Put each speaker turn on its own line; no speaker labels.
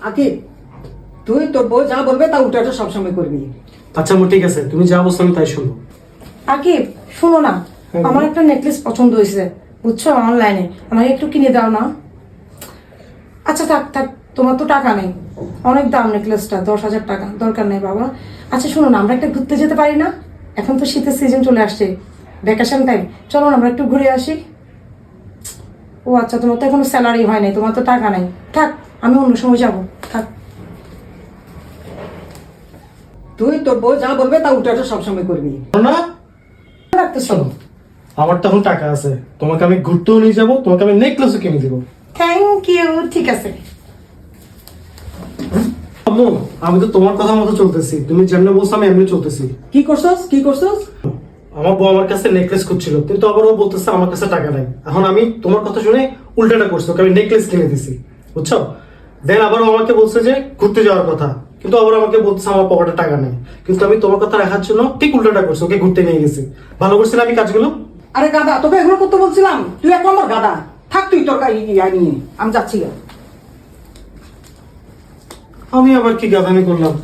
আকিব, তুই তোর বউ যা বলবে তা উল্টাটা সবসময় করবি।
আচ্ছা আম্মু ঠিক আছে, তুমি যা বলছো আমি তাই শুনবো।
আকিব শোনো না, আমার একটা নেকলেস পছন্দ হয়েছে বুঝছো, অনলাইনে আমাকে একটু কিনে দাও না। আচ্ছা থাক থাক, তোমার তো টাকা নেই, অনেক দাম নেকলেসটা, 10,000 টাকা, দরকার নেই বাবা। আচ্ছা শোনো না, আমরা একটা ঘুরতে যেতে পারি না? এখন তো শীতের সিজন চলে আসছে, ভ্যাকেশন টাইম, চলো না আমরা একটু ঘুরে আসি। ও আচ্ছা, তোমার তো এখনো স্যালারি হয় নাই, তোমার তো টাকা নেই, থাক আমি অন্য সময় যাবো, থাক।
তুই তোর বউ যা বলবে তা উল্টাটা সবসময় করবি।
না
রাখতেছো?
আমার তো এখন টাকা আছে, তোমাকে আমি ঘুরতেও নিয়ে যাবো, তোমাকে আমি নেকলেসও কিনে দিব।
থ্যাংক ইউ, ঠিক আছে।
আম্মু আমি তো তোমার কথা মতো চলতেছি, তুমি যেমনি বলছো আমি এমনি চলতেছি।
কি করছস কি করছস?
আমার বউ আমার কাছে নেকলেস খুঁজছিল, কিন্তু আবার ও বলতেছে আমার কাছে টাকা নাই। এখন আমি তোমার কথা শুনে উল্টাটা করছি, ওকে আমি নেকলেস কিনে দিছি বুঝছো। দেন আবার ও আমাকে বলছে যে ঘুরতে যাওয়ার কথা, কিন্তু আবার আমাকে বলতেছে আমার পকেটে টাকা নেই। কিন্তু আমি তোমার কথা রাখার জন্য ঠিক উল্টাটা করছি, ওকে ঘুরতে নিয়ে গেছি। ভালো করছি না আমি কাজগুলো?
আরে গাদা, তোকে এগুলো করতে বলছিলাম? তুই এক নম্বর গাদা। থাক তুই তোর ইয়া নিয়ে, আমি যাচ্ছি।
আমি আবার কি গাধামি করলাম?